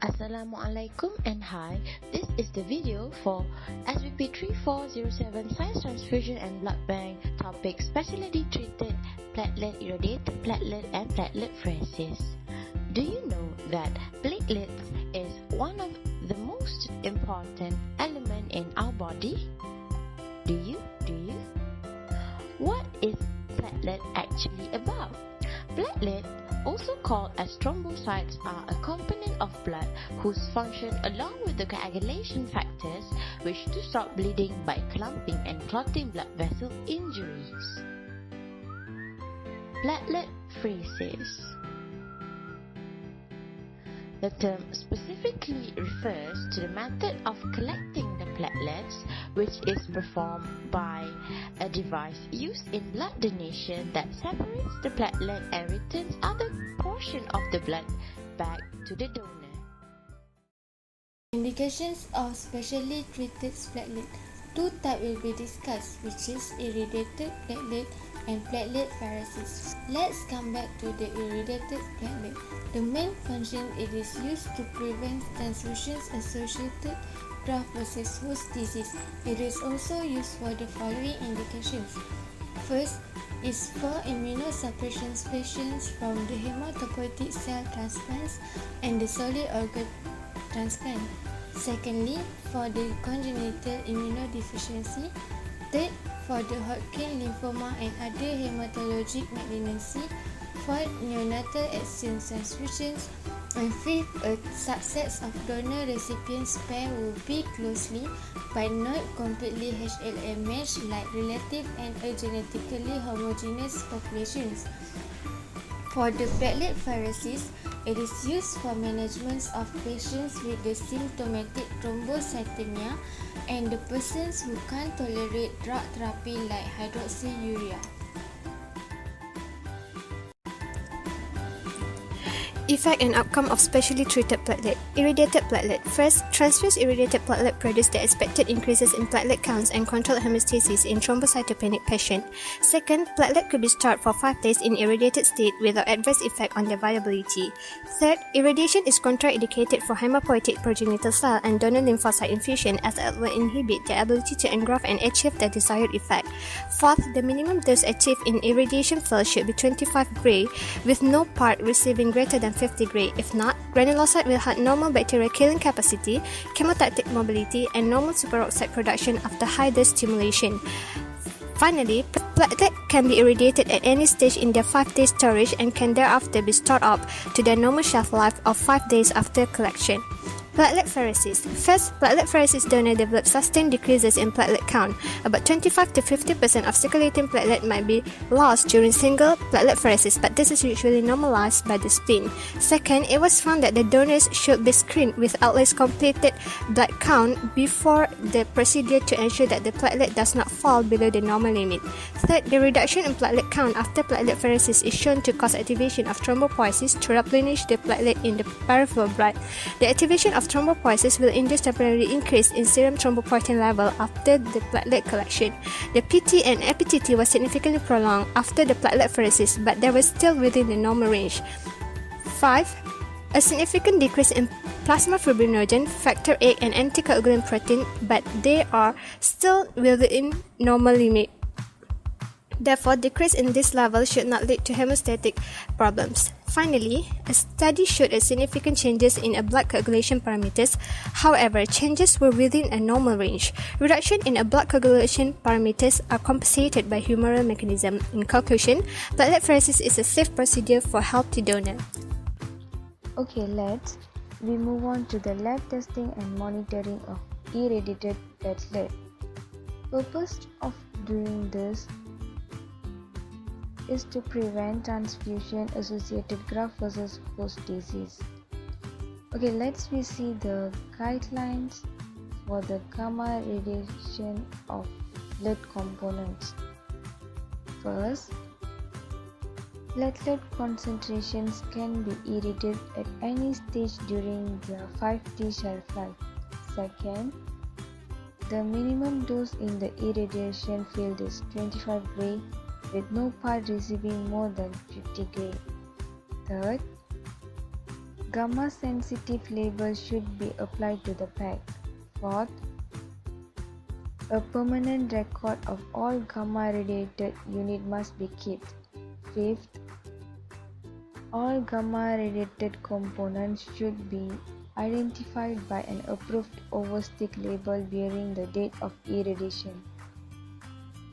Assalamualaikum and hi, this is the video for SBP3407 Science Transfusion and Blood Bank topic specially treated platelet, irradiated platelet and plateletpheresis. Do you know that platelets is one of the most important element in our body? Do you? What is platelet actually about? Platelet, also called as thrombocytes, are a component of blood whose function, along with the coagulation factors, which to stop bleeding by clumping and clotting blood vessel injuries. Plateletpheresis. The term specifically refers to the method of collecting the platelets, which is performed by a device used in blood donation that separates the platelet and returns other portion of the blood back to the donor. Indications of specially treated platelet. Two types will be discussed, which is irradiated platelet and plateletpheresis. Let's come back to the irradiated platelet. The main function it is used to prevent transfusions associated graft versus host disease. It is also used for the following indications. First is for immunosuppression patients from the hematopoietic cell transplants and the solid organ transplant. Secondly, for the congenital immunodeficiency. Third, for the Hodgkin lymphoma and other hematologic malignancy. Fourth, neonatal exchange transfusions. And fifth, a subset of donor-recipient pair will be closely but not completely HLA matched like relative and genetically homogeneous populations. For the plateletpheresis, it is used for management of patients with the symptomatic thrombocythemia and the persons who can't tolerate drug therapy like hydroxyurea. Effect and outcome of specially treated platelet. Irradiated platelet. First, transfused irradiated platelet produce the expected increases in platelet counts and controlled hemostasis in thrombocytopenic patient. Second, platelet could be stored for 5 days in irradiated state without adverse effect on their viability. Third, irradiation is contraindicated for hematopoietic progenital cell and donor lymphocyte infusion as it will inhibit their ability to engraft and achieve the desired effect. Fourth, the minimum dose achieved in irradiation field should be 25 gray with no part receiving greater than 50 gray. If not, granulocyte will have normal bacterial killing capacity, chemotactic mobility, and normal superoxide production after high dose stimulation. Finally, platelet can be irradiated at any stage in their 5-day storage and can thereafter be stored up to their normal shelf life of 5 days after collection. Plateletpheresis. First, plateletpheresis donor develop sustained decreases in platelet count. About 25 to 50% of circulating platelet might be lost during single plateletpheresis, but this is usually normalized by the spleen. Second, it was found that the donors should be screened with at least completed blood count before the procedure to ensure that the platelet does not fall below the normal limit. Third, the reduction in platelet count after plateletpheresis is shown to cause activation of thrombopoiesis to replenish the platelet in the peripheral blood. The activation of thrombopoiesis will induce temporary increase in serum thrombopoietin level after the platelet collection. The PT and FPTT was significantly prolonged after the plateletpheresis, but they were still within the normal range. 5. A significant decrease in plasma fibrinogen, factor VIII, and anticoagulant protein, but they are still within normal limit. Therefore, decrease in this level should not lead to hemostatic problems. Finally, a study showed a significant changes in a blood coagulation parameters. However, changes were within a normal range. Reduction in a blood coagulation parameters are compensated by humoral mechanism. In conclusion, plateletpheresis is a safe procedure for healthy donor. Okay, we move on to the lab testing and monitoring of irradiated platelet. Purpose of doing this is to prevent transfusion-associated graft versus host disease. Okay, we see the guidelines for the gamma radiation of blood components. First, platelet concentrations can be irradiated at any stage during their 5-day shelf life. Second, the minimum dose in the irradiation field is 25 gray with no part receiving more than 50 gray. Third, Gamma-sensitive label should be applied to the pack. Fourth, a permanent record of all gamma-radiated units must be kept. Fifth, all gamma-radiated components should be identified by an approved overstick label bearing the date of irradiation.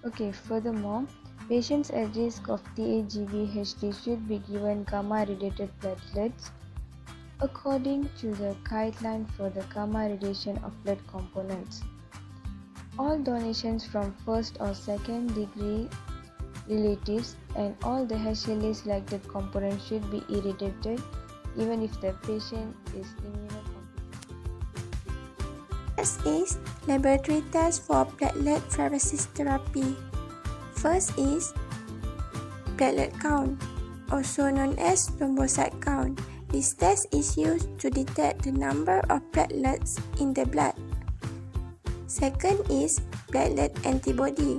Okay, furthermore, patients at risk of TAGV-HD should be given gamma-radiated platelets according to the guideline for the gamma radiation of blood components. All donations from first or second degree relatives and all the HLA selected components should be irradiated even if the patient is immunocompromised. Next is laboratory test for plateletpheresis therapy. First is platelet count, also known as thrombocyte count. This test is used to detect the number of platelets in the blood. Second is platelet antibody,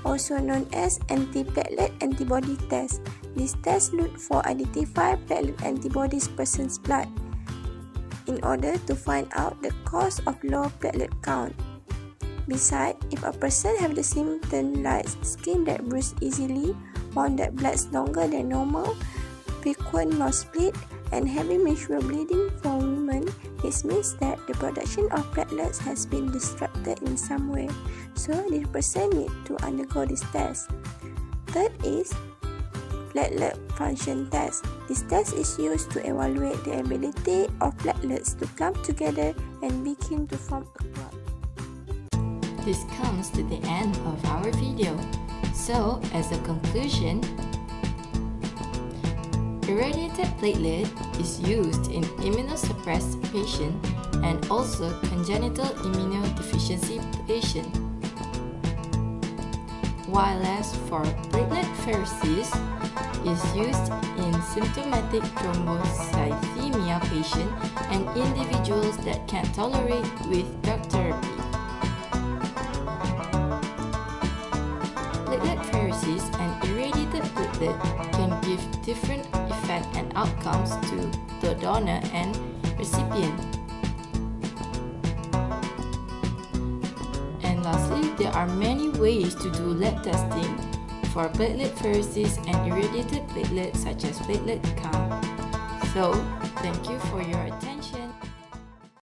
also known as anti-platelet antibody test. This test looks for identify platelet antibodies person's blood in order to find out the cause of low platelet count. Besides, if a person have the symptom like skin that bruise easily, wound that bleeds longer than normal, frequent nosebleed, and heavy menstrual bleeding for women, this means that the production of platelets has been disrupted in some way, so the person need to undergo this test. Third is platelet function test. This test is used to evaluate the ability of platelets to clump together and begin to form a clot. This comes to the end of our video. So, as a conclusion, irradiated platelet is used in immunosuppressed patient and also congenital immunodeficiency patient. While as for plateletpheresis is used in symptomatic thrombocythemia patient and individuals that can't tolerate with drug therapy. Plateletpheresis and irradiated platelet can give different effect and outcomes to the donor and recipient. And lastly, there are many ways to do lab testing for plateletpheresis and irradiated platelet such as platelet count. So, thank you for your attention.